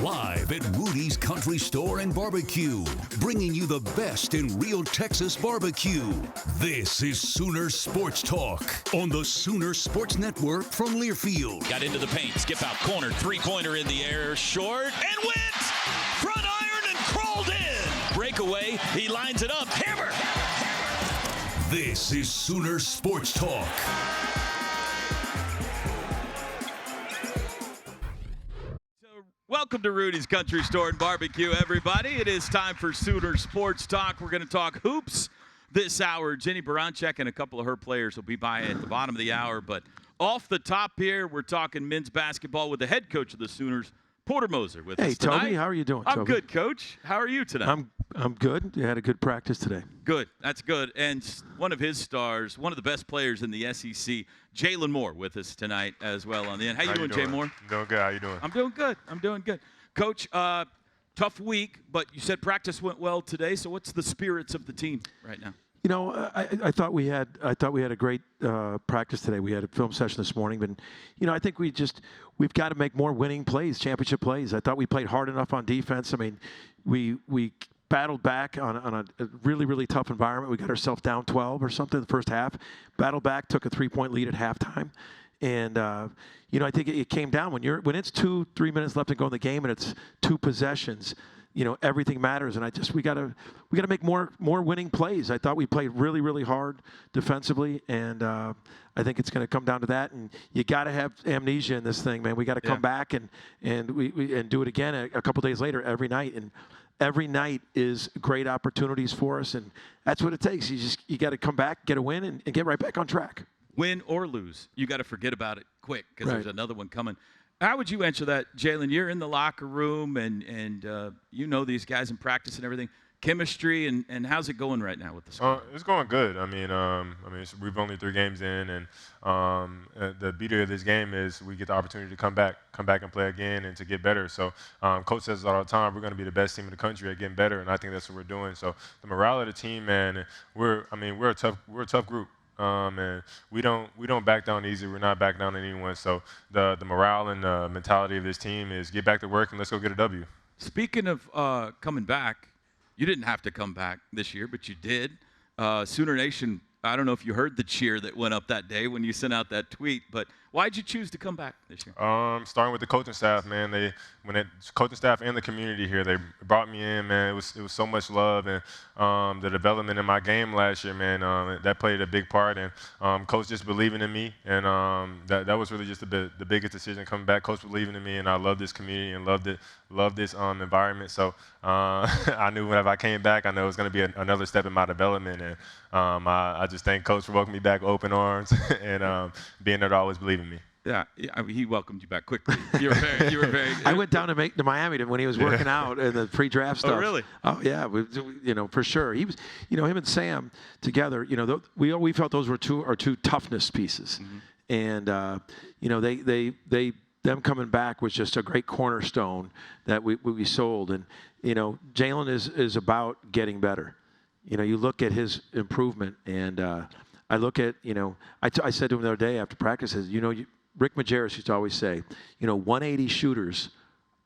Live at Rudy's Country Store and Barbecue, bringing you the best in real Texas barbecue. This is Sooner Sports Talk on the Sooner Sports Network from Learfield. Got into the paint, skip out, corner, three-pointer in the air, short, and went! Front iron and crawled in! Breakaway, he lines it up, hammer! This is Sooner Sports Talk. Welcome to Rudy's Country Store and Barbecue, everybody. It is time for Sooner Sports Talk. We're going to talk hoops this hour. Jenny Baranczyk and a couple of her players will be by at the bottom of the hour. But off the top here, we're talking men's basketball with the head coach of the Sooners, Porter Moser, with us tonight. Hey, Toby, how are you doing, I'm Toby? good, Coach. How are you tonight? I'm good. You had a good practice today. Good. That's good. And one of his stars, one of the best players in the SEC, Jalen Moore, with us tonight as well on the end. How you doing, Jay Moore? I'm doing good. How you doing? I'm doing good. I'm doing good. Coach, tough week, but you said practice went well today. So what's the spirits of the team right now? You know, I thought we had a great practice today. We had a film session this morning, but you know, I think we've got to make more winning plays, championship plays. I thought we played hard enough on defense. I mean, we battled back on a really, really tough environment. We got ourselves down 12 or something in the first half. Battled back, took a 3-point lead at halftime, and you know, I think it came down when it's 2-3 minutes left to go in the game and it's 2 possessions. You know, everything matters, and we got to make more winning plays. I thought we played really, really hard defensively, and I think it's going to come down to that. And you got to have amnesia in this thing, man. We got to come back and do it again a couple days later every night. And every night is great opportunities for us, and that's what it takes. You got to come back, get a win, and get right back on track. Win or lose, you got to forget about it quick because Right. there's another one coming. How would you answer that, Jalen? You're in the locker room, and you know these guys in practice and everything. Chemistry, and how's it going right now with the squad? It's going good. I mean, we've only 3 games in, and the beauty of this game is we get the opportunity to come back and play again, and to get better. So, Coach says all the time, we're going to be the best team in the country at getting better, and I think that's what we're doing. So, the morale of the team, man, we're a tough group. And we don't back down easy. We're not back down on anyone. So the morale and the mentality of this team is get back to work and let's go get a W. Speaking of coming back, you didn't have to come back this year, but you did. Sooner Nation, I don't know if you heard the cheer that went up that day when you sent out that tweet, but why'd you choose to come back this year? Starting with the coaching staff, man. Coaching staff and the community here, they brought me in, man. It was so much love, and the development in my game last year, man. That played a big part, and Coach just believing in me, and that was really just the biggest decision coming back. Coach believing in me, and I love this community and love this environment. So I knew whenever I came back, I know it was going to be another step in my development, and I just thank Coach for welcoming me back with open arms and being there to always believe in me. Yeah, I mean, he welcomed you back quickly. You were very. I went down to Miami when he was working out in the pre-draft stuff. Oh, really? Oh, yeah. For sure. He was, him and Sam together. We felt those were two toughness pieces, and them coming back was just a great cornerstone that we sold. And Jalen is about getting better. You look at his improvement, and I look at I said to him the other day after practice, Rick Majerus used to always say, 180 shooters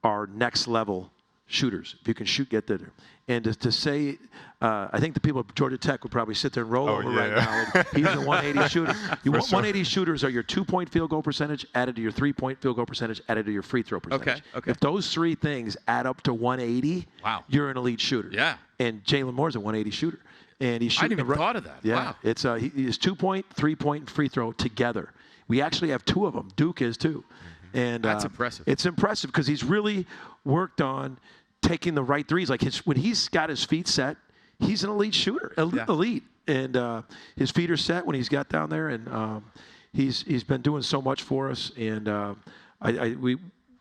are next level shooters. If you can shoot, get there. And to say, I think the people at Georgia Tech would probably sit there and roll over right now. And he's a 180 shooter. 180 shooters are your 2-point field goal percentage added to your 3-point field goal percentage added to your free throw percentage. Okay. If those 3 things add up to 180, wow, you're an elite shooter. Yeah. And Jalen Moore's a 180 shooter. And he's shooting. I hadn't even thought of that. Yeah. Wow. It's his 2-point, 3-point, and free throw together. We actually have 2 of them. Duke is too. And that's impressive. It's impressive because he's really worked on taking the right threes. Like when he's got his feet set, he's an elite shooter, elite. And his feet are set when he's got down there, and he's been doing so much for us. And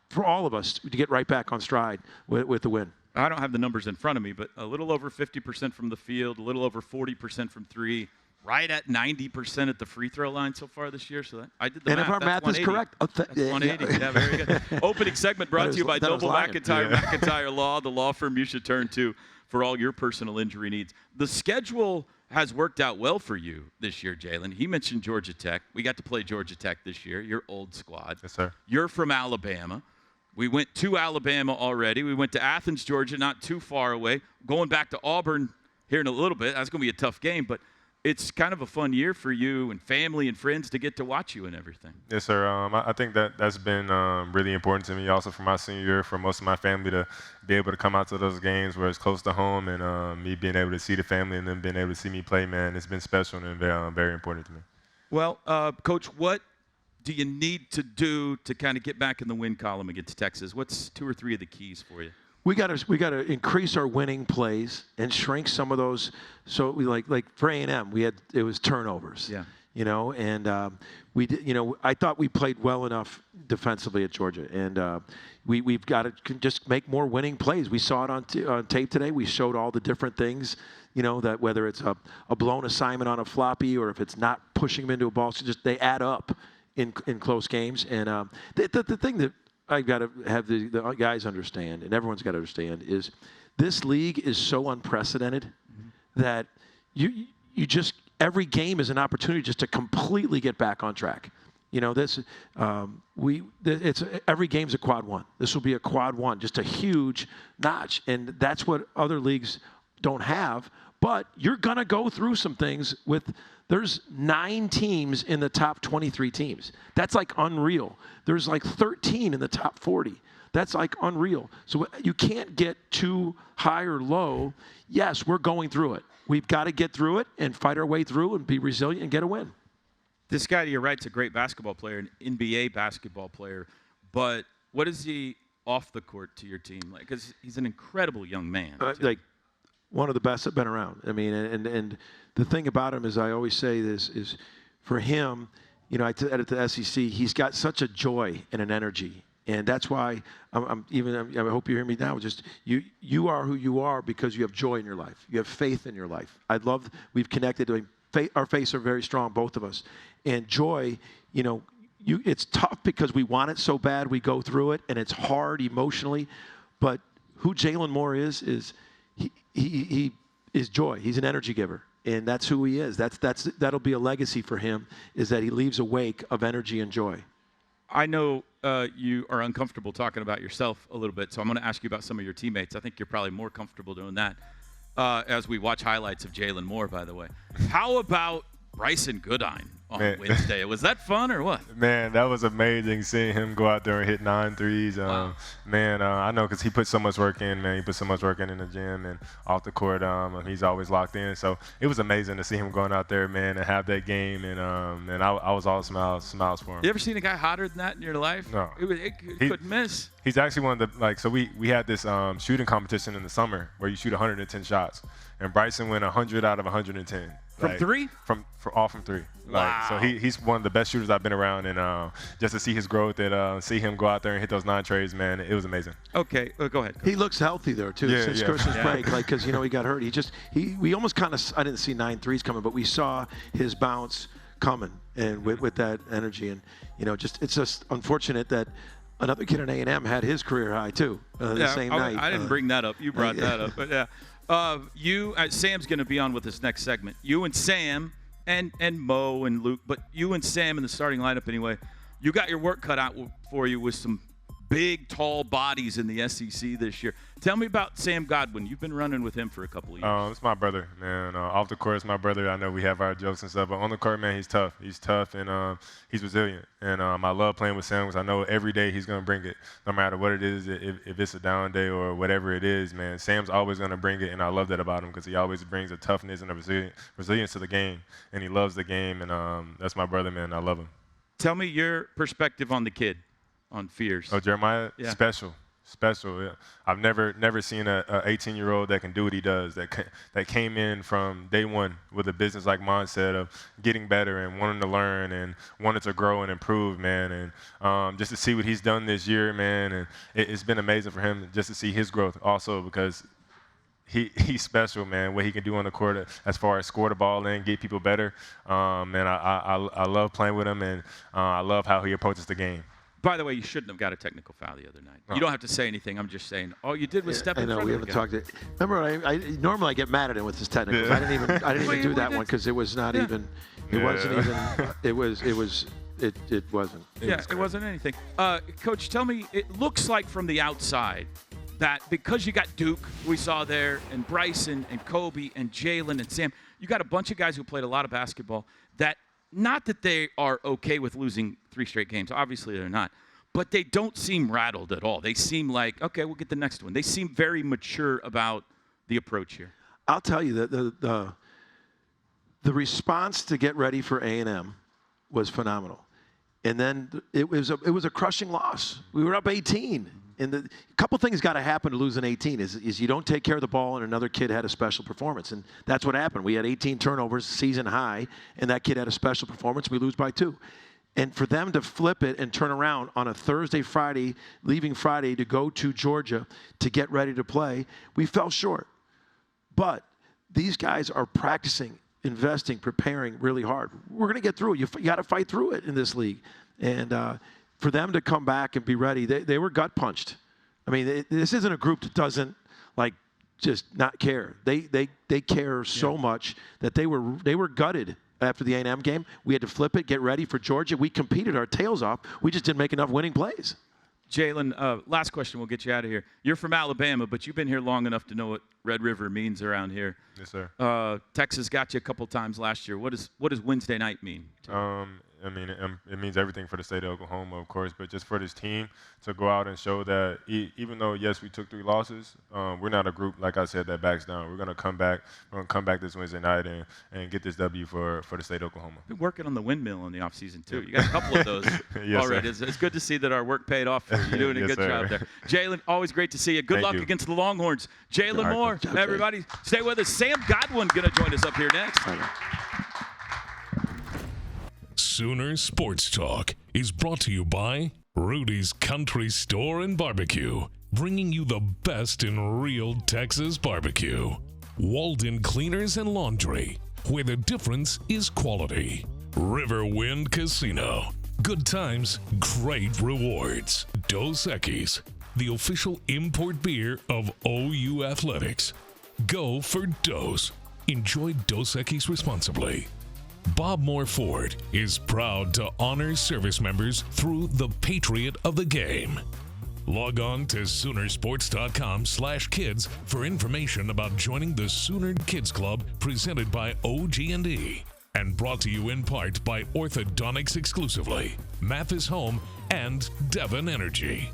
for all of us to get right back on stride with the win. I don't have the numbers in front of me, but a little over 50% from the field, a little over 40% from 3. Right at 90% at the free throw line so far this year. So I did the math. And if our math is correct, that's 180. Yeah, very good. Opening segment brought to you by Noble McIntyre, McIntyre Law, the law firm you should turn to for all your personal injury needs. The schedule has worked out well for you this year, Jalen. He mentioned Georgia Tech. We got to play Georgia Tech this year, your old squad. Yes, sir. You're from Alabama. We went to Alabama already. We went to Athens, Georgia, not too far away. Going back to Auburn here in a little bit. That's going to be a tough game, but it's kind of a fun year for you and family and friends to get to watch you and everything. Yes, sir. I think that's been really important to me also for my senior year, for most of my family to be able to come out to those games where it's close to home, and me being able to see the family and then being able to see me play, man, it's been special and very, very important to me. Well, Coach, what do you need to do to kind of get back in the win column against Texas? What's 2 or 3 of the keys for you? We got to increase our winning plays and shrink some of those. So we like for A&M, it was turnovers. Yeah. You know, and we did. You know, I thought we played well enough defensively at Georgia, and we've got to just make more winning plays. We saw it on tape today. We showed all the different things. You know, that whether it's a blown assignment on a floppy or if it's not pushing them into a ball, so just they add up in close games. And the thing that I've got to have the guys understand, and everyone's got to understand, is this league is so unprecedented that you just every game is an opportunity just to completely get back on track. You know, every game's a quad 1. This will be a quad 1, just a huge notch, and that's what other leagues don't have. But you're gonna go through some things there's 9 teams in the top 23 teams. That's like unreal. There's like 13 in the top 40. That's like unreal. So you can't get too high or low. Yes, we're going through it. We've got to get through it and fight our way through and be resilient and get a win. This guy to your right's a great basketball player, an NBA basketball player. But what is he off the court to your team? Like, because he's an incredible young man. Like one of the best that have been around. I mean, and the thing about him is, I always say this, is for him, you know, I edit the SEC, he's got such a joy and an energy. And that's why I hope you hear me now. Just you are who you are because you have joy in your life. You have faith in your life. We've connected. Our faiths are very strong, both of us. And joy, you know, it's tough because we want it so bad. We go through it, and it's hard emotionally. But who Jalen Moore is he is joy. He's an energy giver, and that's who he is. That'll be a legacy for him, is that he leaves a wake of energy and joy. I know you are uncomfortable talking about yourself a little bit, so I'm going to ask you about some of your teammates. I think you're probably more comfortable doing that as we watch highlights of Jalen Moore, by the way. How about Bryson Goodine on Wednesday? Was that fun or what? Man, that was amazing seeing him go out there and hit 9 threes. Wow. Man, I know because he put so much work in, man. He put so much work in the gym and off the court. He's always locked in. So it was amazing to see him going out there, man, and have that game. And I was all smiles for him. You ever seen a guy hotter than that in your life? No. It couldn't miss. He's actually one of the, so we had this shooting competition in the summer where you shoot 110 shots. And Bryson went 100 out of 110. From 3? From 3. Wow. So he's one of the best shooters I've been around, and just to see his growth and see him go out there and hit those 9 trades, man, it was amazing. Okay, go ahead. He looks healthy there too since Christmas break, like because you know he got hurt. We almost kind of, I didn't see 9 threes coming, but we saw his bounce coming, and with that energy, and you know it's just unfortunate that another kid in A&M had his career high too the same night. I didn't bring that up. You brought that up, but yeah. Sam's going to be on with us next segment. You and Sam and Mo and Luke, but you and Sam in the starting lineup anyway. You got your work cut out for you with some big, tall bodies in the SEC this year. Tell me about Sam Godwin. You've been running with him for a couple of years. It's my brother, man. Off the court, it's my brother. I know we have our jokes and stuff, but on the court, man, he's tough. He's tough, and he's resilient. And I love playing with Sam because I know every day he's going to bring it, no matter what it is. If it's a down day or whatever it is, man, Sam's always going to bring it, and I love that about him because he always brings a toughness and a resilience to the game, and he loves the game, and that's my brother, man. I love him. Tell me your perspective on the kid. On Fears. Oh, Jeremiah? Yeah. Special. Yeah. I've never seen a 18-year-old that can do what he does, that came in from day one with a business-like mindset of getting better and wanting to learn and wanting to grow and improve, man. And just to see what he's done this year, man, and it's been amazing for him just to see his growth also because he's special, man, what he can do on the court as far as score the ball in, get people better. Man, I love playing with him, and I love how he approaches the game. By the way, you shouldn't have got a technical foul the other night. You don't have to say anything. I'm just saying. All you did was step in front of the guy. I know, we haven't talked. Remember, normally I get mad at him with his technicals. Yeah. I didn't even do that one because it was not even. It wasn't even. It was it wasn't. It wasn't anything. Coach, tell me, it looks like from the outside that because you got Duke, we saw there, and Bryson and Kobe and Jalen and Sam, you got a bunch of guys who played a lot of basketball that, not that they are okay with losing 3 straight games. Obviously they're not. But they don't seem rattled at all. They seem like, okay, we'll get the next one. They seem very mature about the approach here. I'll tell you that the response to get ready for A&M was phenomenal. And then it was a crushing loss. We were up 18. And a couple things got to happen to lose an 18 is you don't take care of the ball and another kid had a special performance. And that's what happened. We had 18 turnovers, season high, and that kid had a special performance. We lose by 2. And for them to flip it and turn around on a Thursday, Friday, leaving Friday to go to Georgia to get ready to play, we fell short. But these guys are practicing, investing, preparing really hard. We're going to get through it. You got to fight through it in this league. And for them to come back and be ready, they were gut punched. I mean, this isn't a group that doesn't just not care. They care so much that they were gutted after the A&M game. We had to flip it, get ready for Georgia. We competed our tails off. We just didn't make enough winning plays. Jalen, last question. We'll get you out of here. You're from Alabama, but you've been here long enough to know what Red River means around here. Yes, sir. Texas got you a couple times last year. What does Wednesday night mean? I mean, it means everything for the state of Oklahoma, of course, but just for this team to go out and show that even though, yes, we took 3 losses, we're not a group, like I said, that backs down. We're going to come back. We're going to come back this Wednesday night and get this W for the state of Oklahoma. Been working on the windmill in the offseason, too. You got a couple of those yes, already. It's good to see that our work paid off for you. You're doing a Yes, good job there. Jalen, always great to see you. Good luck against the Longhorns. Jalen Moore, everybody, stay with us. Sam Godwin going to join us up here next. Sooner Sports Talk is brought to you by Rudy's Country Store and Barbecue, bringing you the best in real Texas barbecue. Walden Cleaners and Laundry, where the difference is quality. Riverwind Casino, good times, great rewards. Dos Equis, the official import beer of OU Athletics. Go for Dos. Enjoy Dos Equis responsibly. Bob Moore Ford is proud to honor service members through the Patriot of the Game. Log on to Soonersports.com/kids for information about joining the Sooner Kids Club presented by OG&E and brought to you in part by Orthodontics exclusively, Mathis Home, and Devon Energy.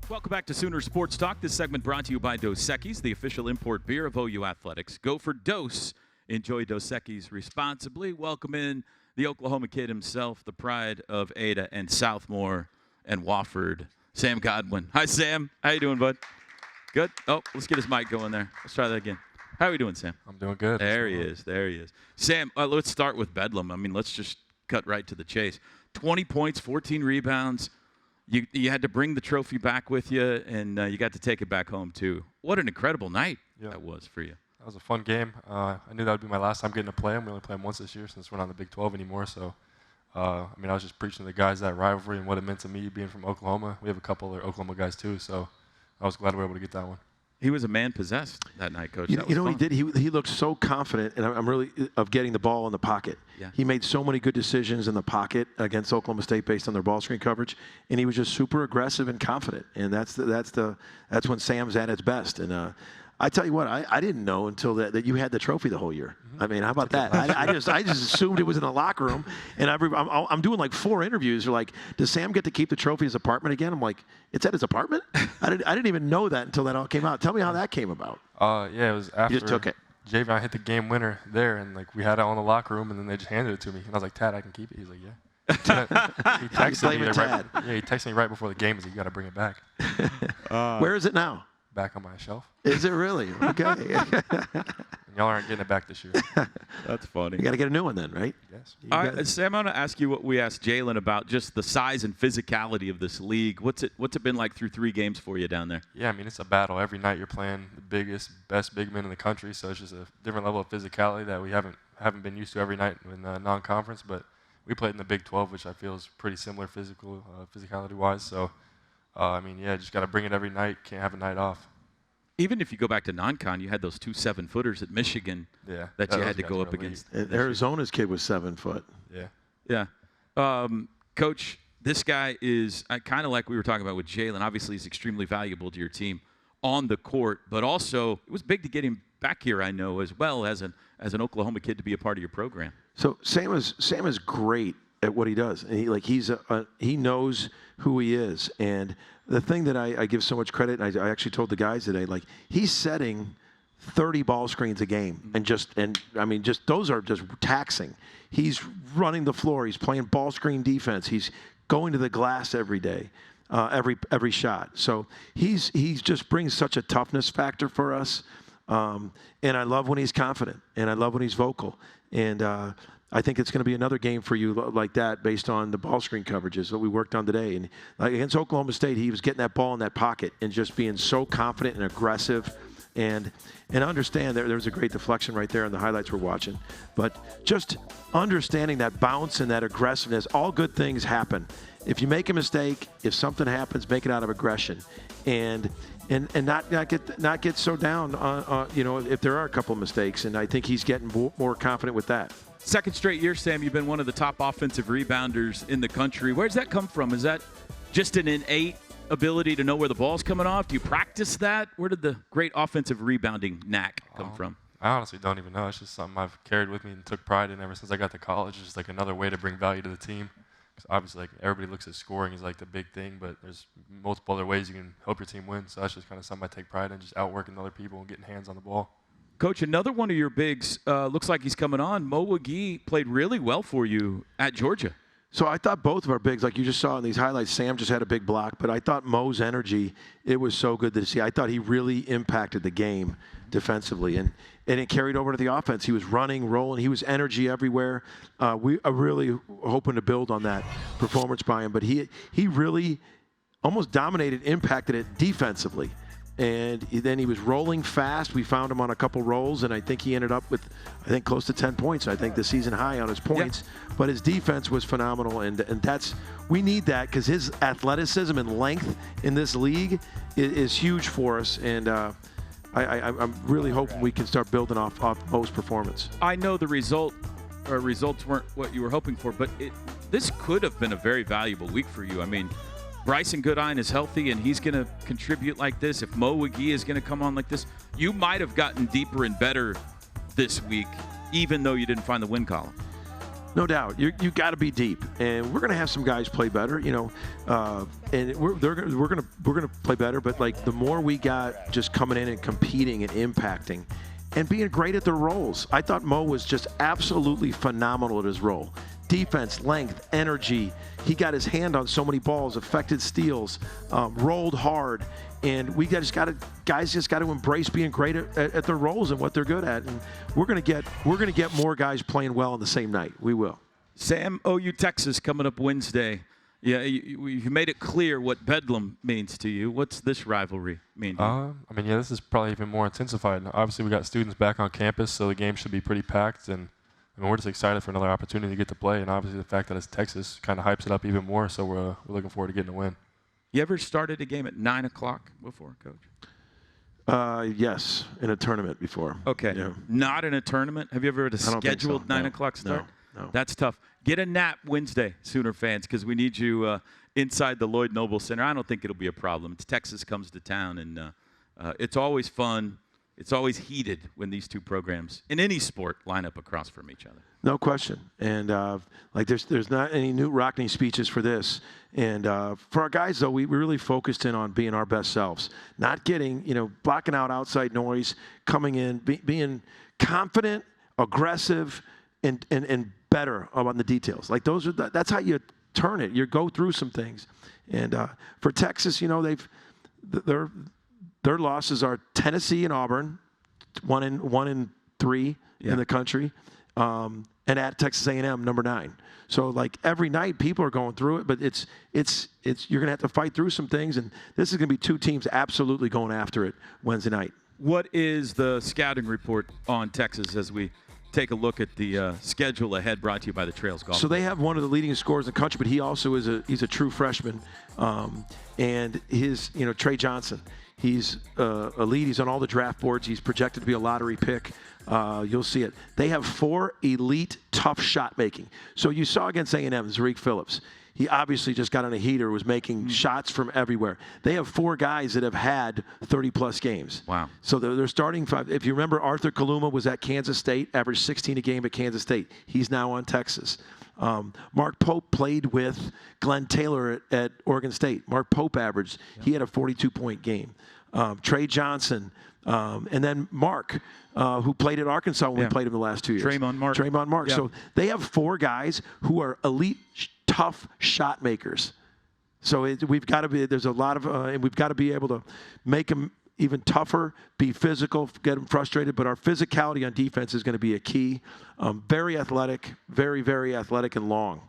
Welcome back to Sooner Sports Talk. This segment brought to you by Dos Equis, the official import beer of OU Athletics. Go for Dos. Enjoy Dos Equis responsibly. Welcome in the Oklahoma kid himself, the pride of Ada and Southmore and Wofford, Sam Godwin. Hi, Sam. How you doing, bud? Good? Oh, let's get his mic going there. Let's try that again. How are we doing, Sam? I'm doing good. There he is. There he is. Sam, let's start with Bedlam. I mean, let's just cut right to the chase. 20 points, 14 rebounds. You had to bring the trophy back with you, and you got to take it back home, too. What an incredible night that was for you. That was a fun game. I knew that would be my last time getting to play him. We only play him once this year since we're not in the Big 12 anymore. So, I was just preaching to the guys that rivalry and what it meant to me being from Oklahoma. We have a couple other Oklahoma guys, too, so I was glad we were able to get that one. He was a man possessed that night, Coach. You know what he did? He looked so confident, and I'm really of getting the ball in the pocket. Yeah. He made so many good decisions in the pocket against Oklahoma State based on their ball screen coverage, and he was just super aggressive and confident. And that's when Sam's at its best. And I tell you what, I didn't know until that you had the trophy the whole year. I mean, how about that? I just assumed it was in the locker room. And I'm doing like 4 interviews. They're like, does Sam get to keep the trophy in his apartment again? I'm like, it's at his apartment? I didn't even know that until that all came out. Tell me how that came about. Yeah, it was after. You just took it. Javion hit the game winner there, and like we had it all in the locker room, and then they just handed it to me. And I was like, Tad, I can keep it. He's like, yeah. He texted me he texted me right before the game. He's like, you got to bring it back. Where is it now? Back on my shelf. Is it really? Okay. And y'all aren't getting it back this year. That's funny. You got to get a new one then, right? Yes. All right, Sam, I want to ask you what we asked Jalen about, just the size and physicality of this league. What's it been like through 3 games for you down there? Yeah, I mean, it's a battle. Every night you're playing the biggest, best big men in the country, so it's just a different level of physicality that we haven't been used to every night in non-conference. But we played in the Big 12, which I feel is pretty similar physicality-wise. So, just got to bring it every night. Can't have a night off. Even if you go back to non-con, you had those 2 7-footers at Michigan that you those had to guys go were up elite. against. And Arizona's kid was 7 foot. Yeah. Yeah. Coach, this guy is kind of like we were talking about with Jalen. Obviously, he's extremely valuable to your team on the court, but also it was big to get him back here, I know, as well as an Oklahoma kid to be a part of your program. So Sam is great at what he does. And he knows who he is. And the thing that I give so much credit, and I actually told the guys today, like, he's setting 30 ball screens a game, and those are just taxing. He's running the floor. He's playing ball screen defense. He's going to the glass every day, every shot. So he just brings such a toughness factor for us. And I love when he's confident, and I love when he's vocal. And I think it's going to be another game for you like that based on the ball screen coverages that we worked on today. And like against Oklahoma State, he was getting that ball in that pocket and just being so confident and aggressive. And understand there was a great deflection right there in the highlights we're watching. But just understanding that bounce and that aggressiveness, all good things happen. If you make a mistake, if something happens, make it out of aggression. And not get so down on if there are a couple of mistakes. And I think he's getting more confident with that. Second straight year, Sam, you've been one of the top offensive rebounders in the country. Where does that come from? Is that just an innate ability to know where the ball's coming off? Do you practice that? Where did the great offensive rebounding knack come from? I honestly don't even know. It's just something I've carried with me and took pride in ever since I got to college. It's just like another way to bring value to the team. Because obviously, like, everybody looks at scoring as like the big thing, but there's multiple other ways you can help your team win. So that's just kind of something I take pride in, just outworking other people and getting hands on the ball. Coach, another one of your bigs looks like he's coming on. Mo Wagee played really well for you at Georgia. So I thought both of our bigs, like you just saw in these highlights, Sam just had a big block, but I thought Mo's energy, it was so good to see. I thought he really impacted the game defensively, and it carried over to the offense. He was running, rolling. He was energy everywhere. We are really hoping to build on that performance by him, but he really almost dominated, impacted it defensively. And then he was rolling fast. We found him on a couple rolls, and I think he ended up with, close to 10 points. I think the season high on his points. Yeah. But his defense was phenomenal, and we need that because his athleticism and length in this league is huge for us. And I'm really hoping we can start building off Mo's performance. I know the results weren't what you were hoping for, but this could have been a very valuable week for you. I mean, Bryson Goodine is healthy, and he's going to contribute like this. If Mo Wagee is going to come on like this, you might have gotten deeper and better this week, even though you didn't find the win column. No doubt, you got to be deep, and we're going to have some guys play better, and we're going to play better. But like the more we got just coming in and competing and impacting, and being great at their roles, I thought Mo was just absolutely phenomenal at his role. Defense, length, energy. He got his hand on so many balls, affected steals, rolled hard, and guys just got to embrace being great at their roles and what they're good at. And we're gonna get more guys playing well on the same night. We will. Sam, OU Texas coming up Wednesday. Yeah, you made it clear what Bedlam means to you. What's this rivalry mean to you? This is probably even more intensified. Obviously, we got students back on campus, so the game should be pretty packed, and we're just excited for another opportunity to get to play, and obviously the fact that it's Texas kind of hypes it up even more, so we're looking forward to getting a win. You ever started a game at 9 o'clock before, Coach? Yes, in a tournament before. Okay. Yeah. Not in a tournament? Have you ever had a scheduled 9 o'clock start? No. That's tough. Get a nap Wednesday, Sooner fans, because we need you inside the Lloyd Noble Center. I don't think it'll be a problem. It's Texas comes to town, and it's always fun. It's always heated when these two programs in any sport line up across from each other. No question. And there's not any Knute Rockne speeches for this. And for our guys, though, we really focused in on being our best selves, not getting, blocking out outside noise, coming in, being confident, aggressive, and better on the details. Like that's how you turn it. You go through some things. And for Texas, their losses are Tennessee and Auburn, 1 and 3 in the country, and at Texas A&M, number 9. So like every night, people are going through it, but it's you're gonna have to fight through some things, and this is gonna be two teams absolutely going after it Wednesday night. What is the scouting report on Texas as we take a look at the schedule ahead, brought to you by the Trails Golf? So they have one of the leading scorers in the country, but he also he's a true freshman, and his Trey Johnson. He's elite. He's on all the draft boards. He's projected to be a lottery pick. You'll see it. They have 4 elite, tough shot making. So you saw against A&M, Zariq Phillips. He obviously just got on a heater, was making shots from everywhere. They have 4 guys that have had 30-plus games. Wow. So they're starting 5. If you remember, Arthur Kaluma was at Kansas State, averaged 16 a game at Kansas State. He's now on Texas. Mark Pope played with Glenn Taylor at Oregon State. Mark Pope averaged. He had a 42-point game. Trey Johnson, and then Mark, who played at Arkansas when we played him the last 2 years. Tremont Mark. Yep. So they have 4 guys who are elite, tough shot makers. So we've got to be. There's a lot of, and we've got to be able to make them even tougher, be physical, get them frustrated. But our physicality on defense is going to be a key. Very athletic, very, very athletic and long.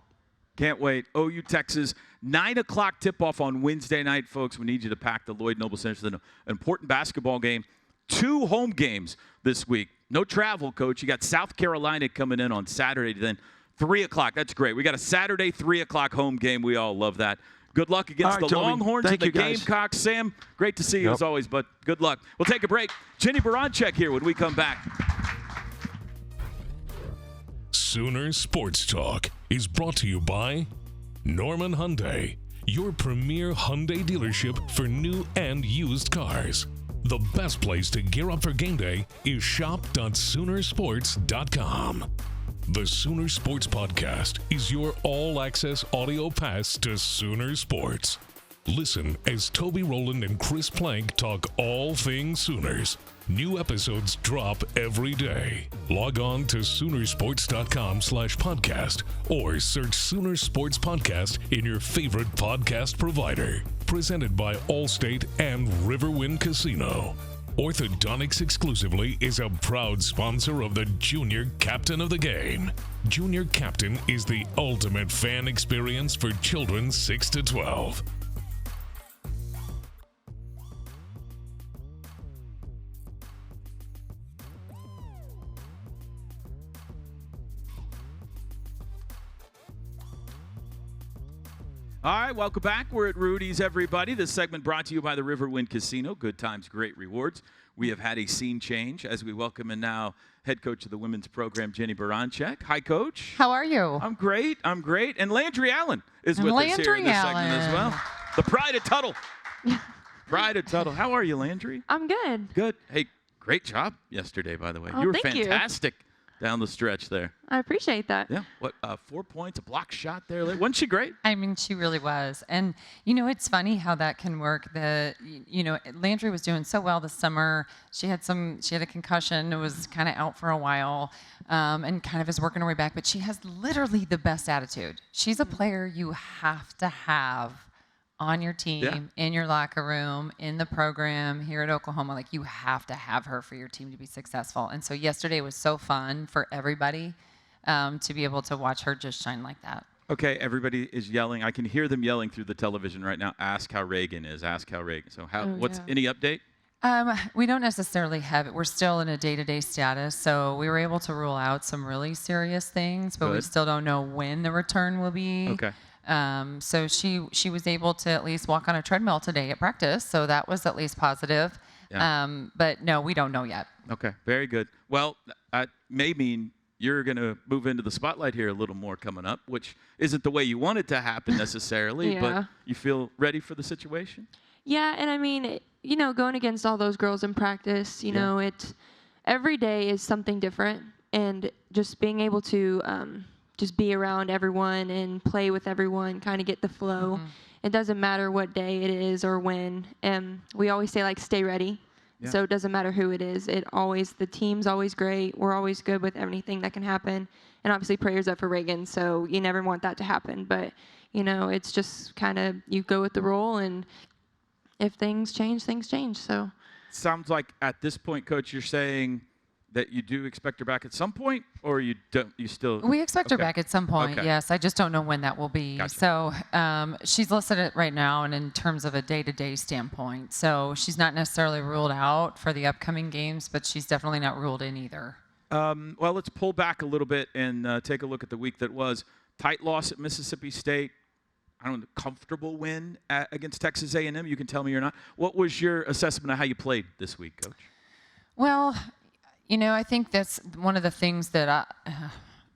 Can't wait. OU Texas, 9 o'clock tip-off on Wednesday night, folks. We need you to pack the Lloyd Noble Center. It's an important basketball game. 2 home games this week. No travel, Coach. You got South Carolina coming in on Saturday, then 3 o'clock. That's great. We got a Saturday 3 o'clock home game. We all love that. Good luck against the Toby. Longhorns and the Gamecocks. Sam, great to see you as always, but good luck. We'll take a break. Jenny Baranczyk here when we come back. Sooner Sports Talk is brought to you by Norman Hyundai, your premier Hyundai dealership for new and used cars. The best place to gear up for game day is shop.soonersports.com. The Sooner Sports Podcast is your all-access audio pass to Sooner Sports. Listen as Toby Rowland and Chris Plank talk all things Sooners. New episodes drop every day. Log on to Soonersports.com/podcast or search Sooner Sports Podcast in your favorite podcast provider. Presented by Allstate and Riverwind Casino. Orthodontics Exclusively is a proud sponsor of the Junior Captain of the Game. Junior Captain is the ultimate fan experience for children 6 to 12. All right, welcome back. We're at Rudy's, everybody. This segment brought to you by the Riverwind Casino. Good times, great rewards. We have had a scene change as we welcome in now head coach of the women's program, Jenny Baranczyk. Hi, Coach. How are you? I'm great. And Landry Allen is with us here in this segment as well. The pride of Tuttle. Pride of Tuttle. How are you, Landry? I'm good. Good. Hey, great job yesterday, by the way. Oh, You were thank you. fantastic down the stretch there. I appreciate that. Yeah. What, 4 points, a block shot there. Wasn't she great? I mean, she really was. And, you know, it's funny how that can work. Landry was doing so well this summer. She had a concussion. It was kind of out for a while and kind of is working her way back. But she has literally the best attitude. She's a player you have to have on your team, in your locker room, in the program here at Oklahoma. Like, you have to have her for your team to be successful. And so yesterday was so fun for everybody to be able to watch her just shine like that. Okay, everybody is yelling. I can hear them yelling through the television right now. Ask how Reagan is. Ask how Reagan. So any update? We don't necessarily have it. We're still in a day-to-day status. So we were able to rule out some really serious things, but we still don't know when the return will be. Okay. So she was able to at least walk on a treadmill today at practice. So that was at least positive. Yeah. But no, we don't know yet. Okay, very good. Well, that may mean you're going to move into the spotlight here a little more coming up, which isn't the way you want it to happen necessarily, but you feel ready for the situation? Yeah, and I mean, you know, going against all those girls in practice, you know, every day is something different, and just being able to just be around everyone and play with everyone, kind of get the flow. Mm-hmm. It doesn't matter what day it is or when. We always say, like, stay ready. Yeah. So it doesn't matter who it is. The team's always great. We're always good with anything that can happen. And obviously prayers up for Reagan, so you never want that to happen. But, you know, it's just kind of you go with the role, and if things change, things change. So sounds like at this point, Coach, you're saying that you do expect her back at some point, or you don't? You still? We expect her back at some point. Yes, I just don't know when that will be. Gotcha. So she's listed it right now, and in terms of a day-to-day standpoint, so she's not necessarily ruled out for the upcoming games, but she's definitely not ruled in either. Well, let's pull back a little bit and take a look at the week that was. Tight loss at Mississippi State. I don't know, comfortable win against Texas A&M. You can tell me or not. What was your assessment of how you played this week, Coach? Well, I think that's one of the things that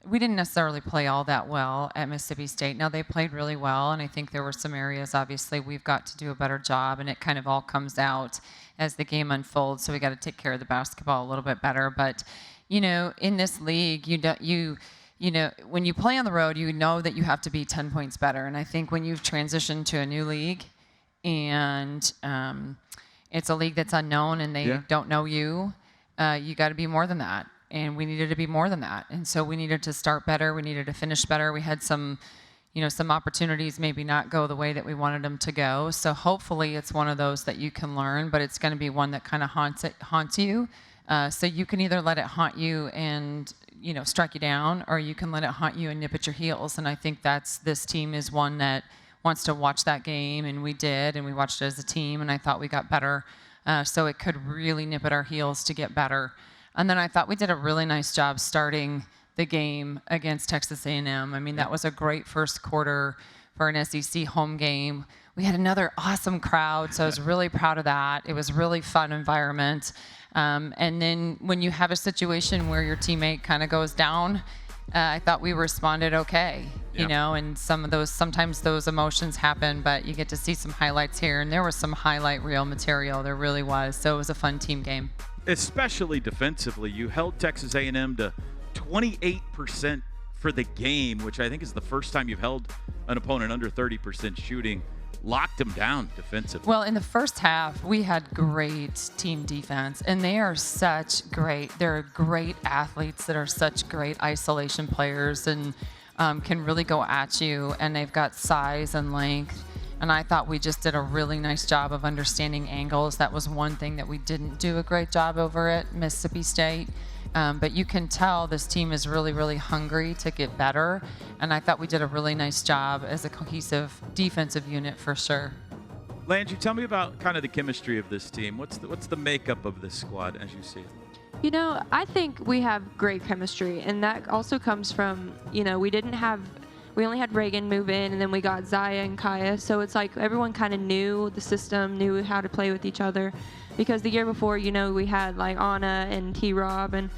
we didn't necessarily play all that well at Mississippi State. Now, they played really well, and I think there were some areas, obviously, we've got to do a better job, and it kind of all comes out as the game unfolds, so we got to take care of the basketball a little bit better. But, in this league, when you play on the road, you know that you have to be 10 points better. And I think when you've transitioned to a new league and it's a league that's unknown and they don't know you, you got to be more than that. And we needed to be more than that. And so we needed to start better. We needed to finish better. We had some opportunities maybe not go the way that we wanted them to go. So hopefully it's one of those that you can learn, but it's going to be one that kind of haunts you. So you can either let it haunt you and strike you down, or you can let it haunt you and nip at your heels. And I think this team is one that wants to watch that game, and we did, and we watched it as a team, and I thought we got better. So it could really nip at our heels to get better. And then I thought we did a really nice job starting the game against Texas A&M. I mean, that was a great first quarter for an SEC home game. We had another awesome crowd, so I was really proud of that. It was a really fun environment. And then when you have a situation where your teammate kind of goes down, I thought we responded okay, and sometimes those emotions happen, but you get to see some highlights here, and there was some highlight reel material. There really was. So it was a fun team game. Especially defensively, you held Texas A&M to 28% for the game, which I think is the first time you've held an opponent under 30% shooting. Locked them down defensively. Well, in the first half, we had great team defense, and they're great athletes that are such great isolation players and can really go at you, and they've got size and length. And I thought we just did a really nice job of understanding angles. That was one thing that we didn't do a great job over at Mississippi State. But you can tell this team is really, really hungry to get better. And I thought we did a really nice job as a cohesive defensive unit for sure. Landry, tell me about kind of the chemistry of this team. What's the makeup of this squad as you see it? I think we have great chemistry, and that also comes from, we only had Reagan move in, and then we got Zaya and Kaya. So it's like everyone kind of knew the system, knew how to play with each other. Because the year before, we had like Anna and T-Rob, and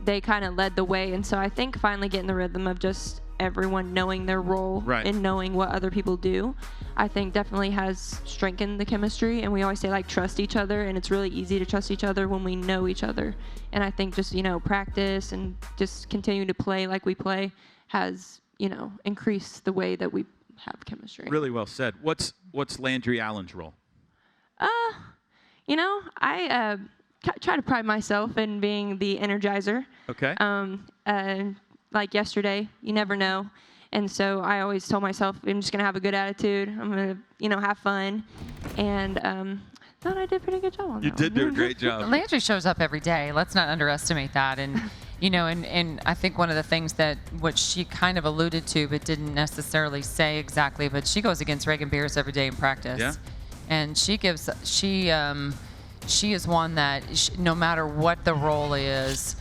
they kind of led the way. And so I think finally getting the rhythm of just everyone knowing their role and knowing what other people do, I think definitely has strengthened the chemistry. And we always say trust each other, and it's really easy to trust each other when we know each other. And I think just, practice and just continue to play like we play has, increased the way that we have chemistry. Really well said. What's Landry Allen's role? I try to pride myself in being the energizer. Okay. Like yesterday, you never know. And so I always told myself, I'm just going to have a good attitude. I'm going to, have fun. And I thought I did a pretty good job on that. You did do a great job. Landry shows up every day. Let's not underestimate that. And, and I think one of the things that what she kind of alluded to but didn't necessarily say exactly, but she goes against Reagan Beers every day in practice. Yeah. And she is one that no matter what the role is,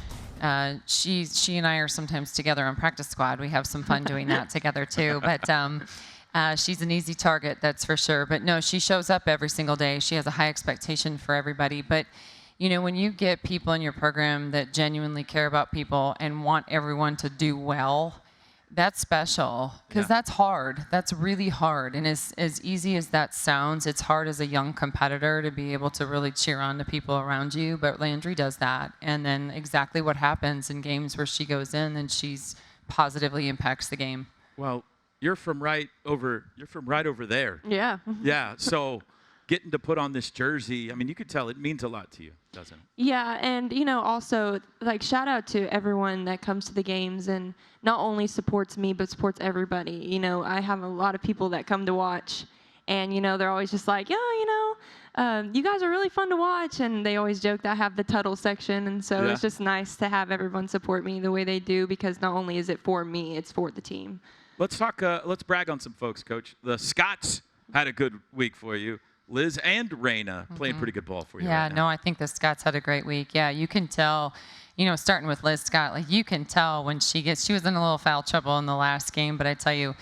she and I are sometimes together on practice squad. We have some fun doing that together too. But she's an easy target, that's for sure. But no, she shows up every single day. She has a high expectation for everybody. But when you get people in your program that genuinely care about people and want everyone to do well, that's special because that's hard. That's really hard. And as easy as that sounds, it's hard as a young competitor to be able to really cheer on the people around you. But Landry does that. And then exactly what happens in games where she goes in and she's positively impacts the game. Well, you're from right over there. Yeah. Yeah. So getting to put on this jersey, I mean, you could tell it means a lot to you, doesn't it? Yeah, and also shout out to everyone that comes to the games and not only supports me but supports everybody. I have a lot of people that come to watch, and they're always just like, you guys are really fun to watch, and they always joke that I have the Tuttle section, and so it's just nice to have everyone support me the way they do, because not only is it for me, it's for the team. Let's talk. Let's brag on some folks, Coach. The Scots had a good week for you. Liz and Raina playing pretty good ball for you. Yeah, right now. I think the Scots had a great week. Yeah, you can tell, starting with Liz Scott, you can tell when she was in a little foul trouble in the last game, but I tell you,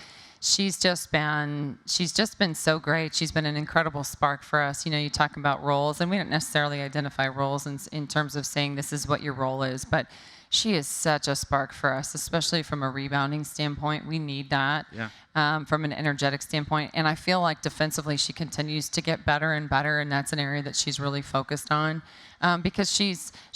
she's just been so great. She's been an incredible spark for us. You know, you talk about roles, and we don't necessarily identify roles in terms of saying this is what your role is, but she is such a spark for us, especially from a rebounding standpoint. We need that from an energetic standpoint. And I feel like defensively she continues to get better and better, and that's an area that she's really focused on because she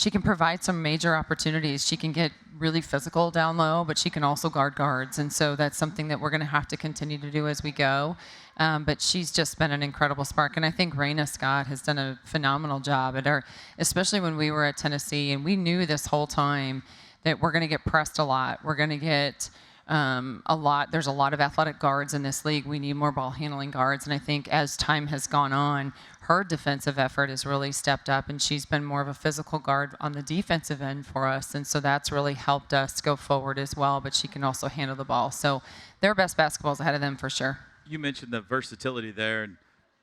can provide some major opportunities. She can get really physical down low, but she can also guard guards. And so that's something that we're going to have to continue to do as we go. But she's just been an incredible spark. And I think Raina Scott has done a phenomenal job at her, especially when we were at Tennessee. And we knew this whole time that we're going to get pressed a lot. We're going to get a lot. There's a lot of athletic guards in this league. We need more ball handling guards. And I think as time has gone on, her defensive effort has really stepped up, and she's been more of a physical guard on the defensive end for us. And so that's really helped us go forward as well. But she can also handle the ball. So their best basketball's ahead of them for sure. You mentioned the versatility there, and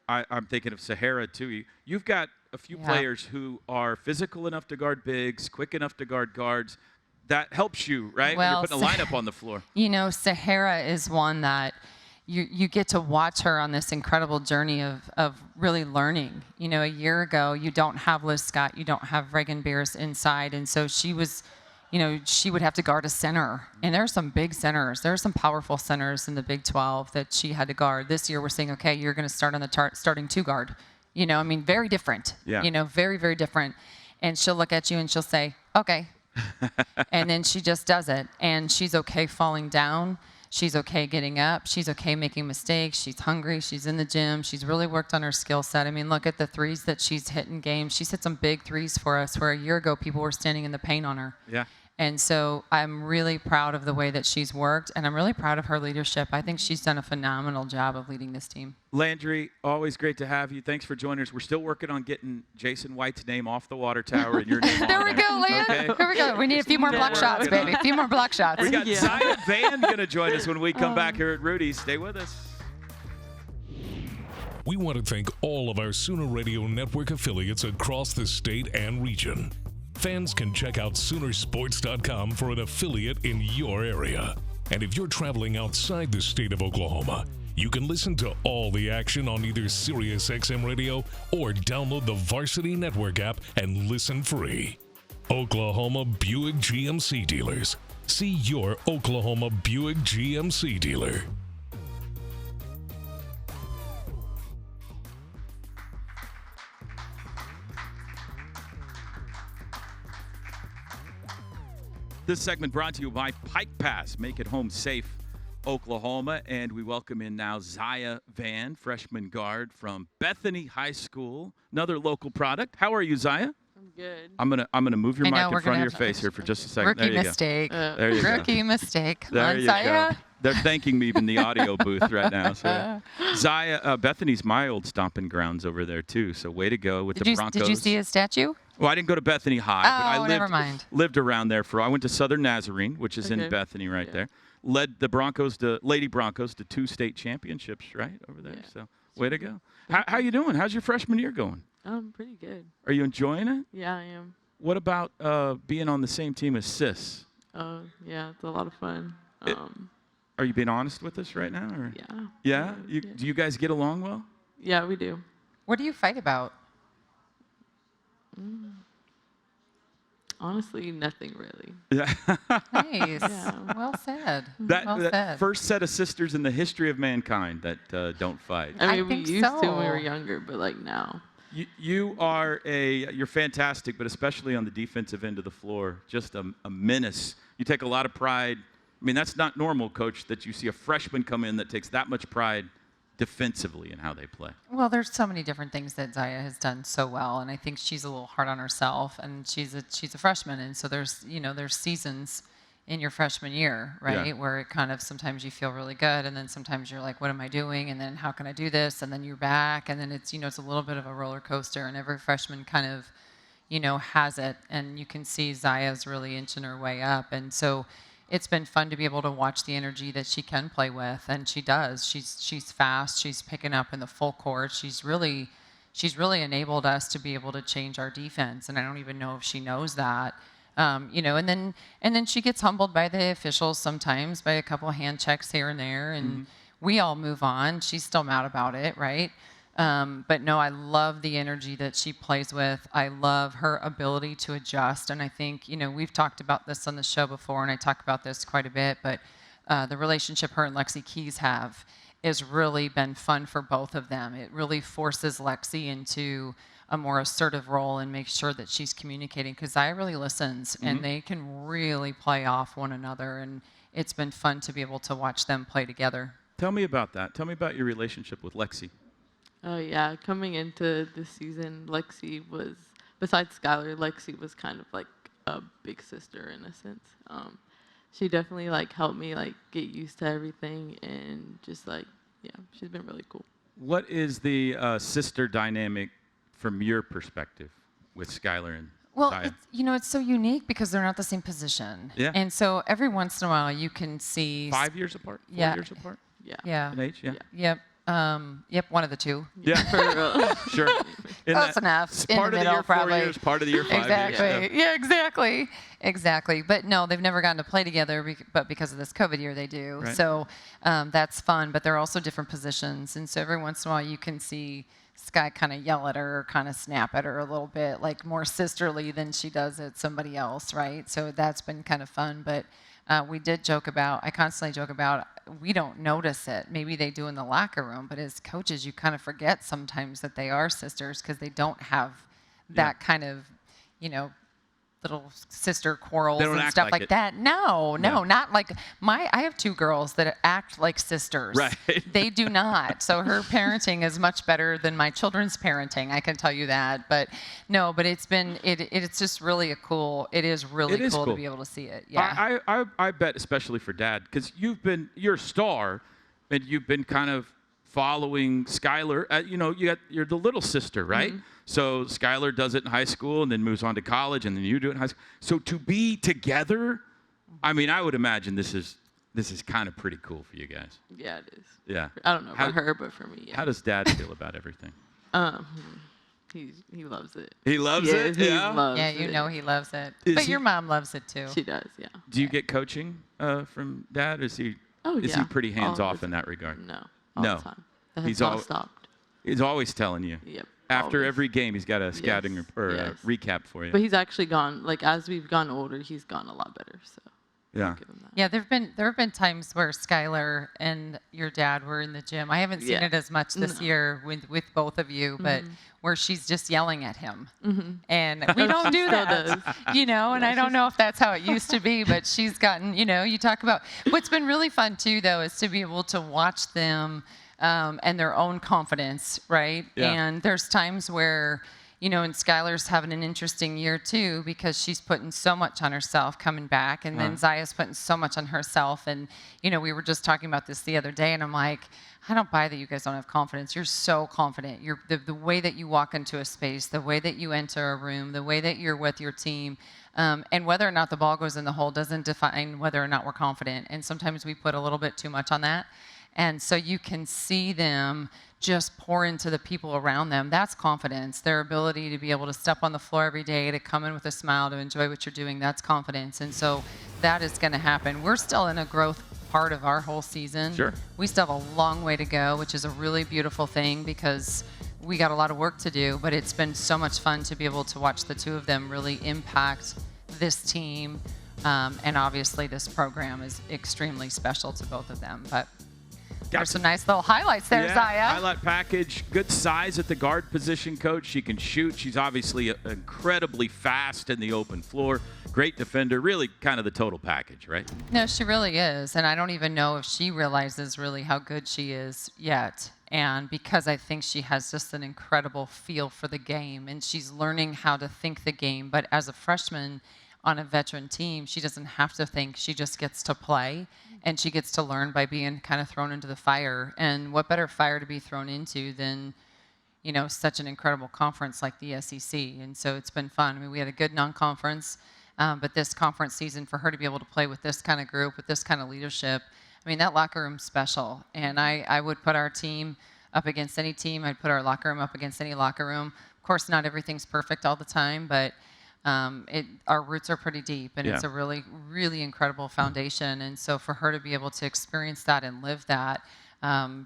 I'm thinking of Sahara too. You've got a few players who are physical enough to guard bigs, quick enough to guard guards. That helps you, right? Well, when you're putting a lineup on the floor. You know, Sahara is one that you get to watch her on this incredible journey of really learning. You know, a year ago, you don't have Liz Scott, you don't have Reagan Beers inside, and so she was, you know, she would have to guard a center. And there are some big centers. There are some powerful centers in the Big 12 that she had to guard. This year, we're saying, okay, you're going to start on the starting two guard. You know, I mean, very different. Yeah. You know, very, very different. And she'll look at you and she'll say, okay. And then she just does it. And she's okay falling down. She's okay getting up. She's okay making mistakes. She's hungry. She's in the gym. She's really worked on her skill set. I mean, look at the threes that she's hit in games. She's hit some big threes for us where a year ago people were standing in the paint on her. Yeah. And so I'm really proud of the way that she's worked, and I'm really proud of her leadership. I think she's done a phenomenal job of leading this team. Landry, always great to have you. Thanks for joining us. We're still working on getting Jason White's name off the water tower and your name on There we there. go, Land. Okay? Here we go. We need a few more block shots, baby. A few more block shots. We got Zaya Van going to join us when we come back here at Rudy's. Stay with us. We want to thank all of our Sooner Radio Network affiliates across the state and region. Fans can check out Soonersports.com for an affiliate in your area. And if you're traveling outside the state of Oklahoma, you can listen to all the action on either SiriusXM Radio or download the Varsity Network app and listen free. Oklahoma Buick GMC dealers. See your Oklahoma Buick GMC dealer. This segment brought to you by Pike Pass. Make it home safe, Oklahoma. And we welcome in now Zaya Van, freshman guard from Bethany High School, another local product. How are you, Zaya? I'm good. I'm gonna move your I mic know, in we're front of gonna your have face to- here for just a second. Rookie There you mistake. There you go. Rookie mistake. Come There on, you Zaya. go. They're thanking me in the audio booth right now. So, Zaya, Bethany's my old stomping grounds over there too. So way to go with the Broncos. Did you see his statue? Well, I didn't go to Bethany High, but I never mind. lived around there I went to Southern Nazarene, which is in Okay. Bethany right there. Led the Lady Broncos to 2 state championships right over there. Yeah. So way to go. How you doing? How's your freshman year going? I'm pretty good. Are you enjoying it? Yeah, I am. What about being on the same team as Sis? Yeah, it's a lot of fun. Are you being honest with us right now? Or? Yeah. Yeah? Do you guys get along well? Yeah, we do. What do you fight about? Honestly, nothing really. Yeah. Nice. Yeah. Well said. that well said. first set of sisters in the history of mankind that don't fight. I I mean, we think used to when we so. were younger, but like now. You're fantastic, but especially on the defensive end of the floor, just a menace. You take a lot of pride. I mean, that's not normal, Coach, that you see a freshman come in that takes that much pride defensively in how they play. Well, there's so many different things that Zaya has done so well, and I think she's a little hard on herself, and she's a freshman, and so there's seasons in your freshman year, right, Yeah. where it kind of sometimes you feel really good, and then sometimes you're like, what am I doing, and then how can I do this, and then you're back, and then it's a little bit of a roller coaster, and every freshman kind of has it, and you can see Zaya's really inching her way up, and so it's been fun to be able to watch the energy that she can play with, and she does. She's fast. She's picking up in the full court. She's really enabled us to be able to change our defense, and I don't even know if she knows that. And then she gets humbled by the officials sometimes by a couple of hand checks here and there, and we all move on. She's still mad about it, right? But no, I love the energy that she plays with. I love her ability to adjust. And I think, we've talked about this on the show before, and I talk about this quite a bit, but the relationship her and Lexi Keys have has really been fun for both of them. It really forces Lexi into a more assertive role and makes sure that she's communicating, because Zaya really listens, and they can really play off one another. And it's been fun to be able to watch them play together. Tell me about that. Tell me about your relationship with Lexi. Oh yeah, coming into this season, Lexi was, besides Skylar, Lexi was kind of like a big sister in a sense. She definitely like helped me like get used to everything, and just like, yeah, she's been really cool. What is the sister dynamic from your perspective with Skylar and Well, Zaya? it's so unique because they're not the same position. Yeah. And so every once in a while you can see 5 years apart? 4 Yeah. years apart Yeah. in age? Yeah. Yep. Yep, one of the two. Yeah. For real. Sure. In Close that- enough. it's In part the of the middle, year 4 probably. years, part of the year 5 Exactly. years. Yeah, exactly. Exactly. But no, they've never gotten to play together, but because of this COVID year, they do. Right. So that's fun, but they're also different positions. And so every once in a while, you can see Sky kind of yell at her, or kind of snap at her a little bit, like more sisterly than she does at somebody else, right? So that's been kind of fun. But I constantly joke about, we don't notice it. Maybe they do in the locker room, but as coaches, you kind of forget sometimes that they are sisters, because they don't have that kind of, little sister quarrels They don't and act stuff like like it. that. No, not like I have 2 girls that act like sisters. Right. They do not. So her parenting is much better than my children's parenting, I can tell you that. But no, but it's just really it is really cool to be able to see it. Yeah. I bet, especially for Dad, because you're a star, and you've been kind of following Skylar. You're the little sister, right? Mm-hmm. So Skylar does it in high school and then moves on to college, and then you do it in high school. So to be together, I mean, I would imagine this is kind of pretty cool for you guys. Yeah, it is. Yeah. I don't know about her, but for me, yeah. How does Dad feel about everything? He loves it. He loves Yeah, it? he Yeah? loves Yeah, it. he loves it. Is But he- your mom loves it too. She does, yeah. Do you get coaching from Dad? Is he Oh, is yeah. he pretty hands All off the in that regard? No, all No. the time. That He's has not all- stopped. He's always telling you. Yep. After always. every game, he's got a scouting Yes, or yes. a recap for you. But he's actually gone, like, as we've gotten older, he's gone a lot better, so yeah. I'll give him that. Yeah, there have been times where Skylar and your dad were in the gym. I haven't seen Yeah. it as much this year with both of you, but where she's just yelling at him, and we don't do Still that, does. And I don't know if that's how it used to be, but she's gotten, you talk about. What's been really fun too, though, is to be able to watch them and their own confidence, right? Yeah. And there's times where, and Skylar's having an interesting year too, because she's putting so much on herself coming back, and then Zaya's putting so much on herself. And, we were just talking about this the other day, and I'm like, I don't buy that you guys don't have confidence. You're so confident. You're the way that you walk into a space, the way that you enter a room, the way that you're with your team, and whether or not the ball goes in the hole doesn't define whether or not we're confident. And sometimes we put a little bit too much on that. And so you can see them just pour into the people around them. That's confidence. Their ability to be able to step on the floor every day, to come in with a smile, to enjoy what you're doing, that's confidence. And so that is going to happen. We're still in a growth part of our whole season. Sure. We still have a long way to go, which is a really beautiful thing, because we got a lot of work to do, but it's been so much fun to be able to watch the two of them really impact this team. And obviously this program is extremely special to both of them. But there's some nice little highlights there, Yeah, Zaya. highlight package. Good size at the guard position, Coach. She can shoot. She's obviously incredibly fast in the open floor. Great defender. Really kind of the total package, right? No, she really is. And I don't even know if she realizes really how good she is yet. And because I think she has just an incredible feel for the game, and she's learning how to think the game. But as a freshman on a veteran team, she doesn't have to think. She just gets to play, and she gets to learn by being kind of thrown into the fire. And what better fire to be thrown into than, such an incredible conference like the SEC. And so it's been fun. I mean, we had a good non-conference, but this conference season, for her to be able to play with this kind of group, with this kind of leadership, I mean, that locker room's special. And I would put our team up against any team. I'd put our locker room up against any locker room. Of course, not everything's perfect all the time, but our roots are pretty deep, and it's a really, really incredible foundation. And so for her to be able to experience that and live that,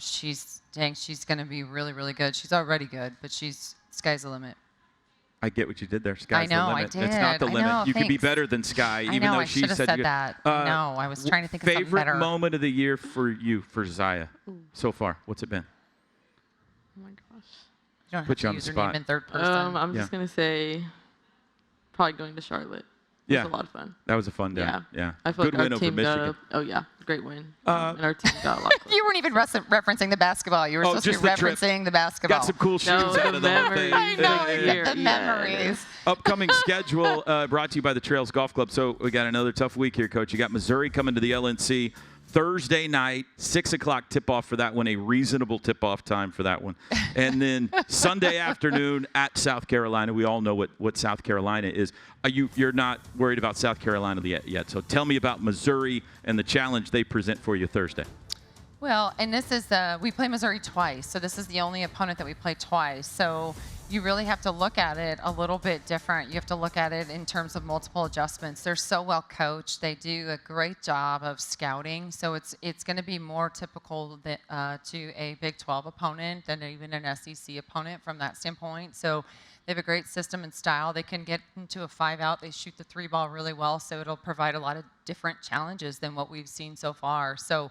she's going to be really, really good. She's already good, but sky's the limit. I get what you did there. Sky's I know, the I limit. did. It's not the I limit. know, You could be thanks. better than Sky, I even know, though I she should have said said you could. that. No, I was trying to think of something Favorite better. moment of the year for you, for Zaya, so far? What's it been? Oh my gosh. You don't have Put to you on use the her name spot. in third person. I'm just gonna say, probably going to Charlotte. It Yeah. was a lot of fun. That was a fun day. Yeah. I Good feel like win our over team Michigan. got great win. And our team got a lot closer. You weren't even referencing the basketball. You were supposed to just be the trip. referencing the basketball. Got some cool shoes No, out the of the whole thing. memories. I know, Yeah, you yeah, get the yeah. memories. Upcoming schedule brought to you by the Trails Golf Club. So we got another tough week here, Coach. You got Missouri coming to the LNC Thursday night, 6 o'clock tip-off for that one, a reasonable tip-off time for that one. And then Sunday afternoon at South Carolina. We all know what South Carolina is. You're not worried about South Carolina yet. So tell me about Missouri and the challenge they present for you Thursday. Well, and this is we play Missouri twice, so this is the only opponent that we play twice. So you really have to look at it a little bit different. You have to look at it in terms of multiple adjustments. They're so well coached. They do a great job of scouting. So it's going to be more typical to a Big 12 opponent than even an SEC opponent from that standpoint. So they have a great system and style. They can get into a 5-out. They shoot the 3-ball really well, so it'll provide a lot of different challenges than what we've seen so far. So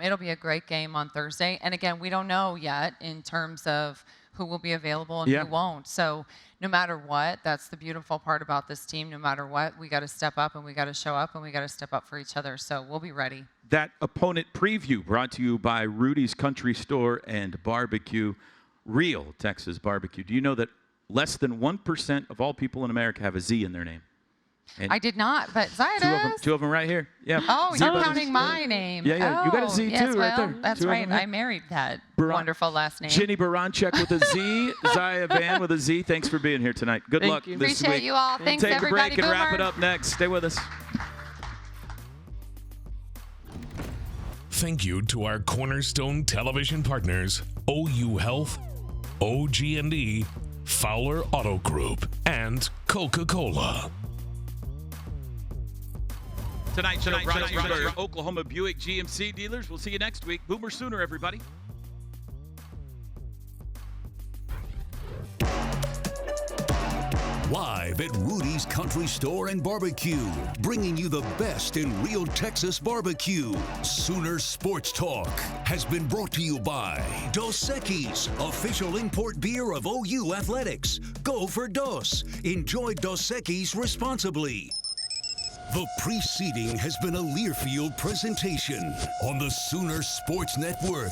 it'll be a great game on Thursday. And again, we don't know yet in terms of who will be available and who won't. So no matter what, that's the beautiful part about this team. No matter what, we got to step up and we got to show up and we got to step up for each other. So we'll be ready. That opponent preview brought to you by Rudy's Country Store and Barbecue, real Texas barbecue. Do you know that less than 1% of all people in America have a Z in their name? And I did not, but Zaya does. two of them right here. Yeah. Oh, Z you're brothers. counting my name. Yeah. You got a Z yes, too, right well, there. That's Two of right. them, yeah. I married that Baran- wonderful last name. Jenny Baranchek with a Z, Zaya Van with a Z. Thanks for being here tonight. Good Thank luck you. this Appreciate week. you all. Thanks, Take everybody. a break and wrap it Boomer. up next. Stay with us. Thank you to our Cornerstone television partners, OU Health, OG&E, Fowler Auto Group, and Coca-Cola. Tonight's show brought to you by your Oklahoma Buick GMC dealers. We'll see you next week. Boomer Sooner, everybody. Live at Rudy's Country Store and Barbecue, bringing you the best in real Texas barbecue. Sooner Sports Talk has been brought to you by Dos Equis, official import beer of OU Athletics. Go for Dos. Enjoy Dos Equis responsibly. The preceding has been a Learfield presentation on the Sooner Sports Network.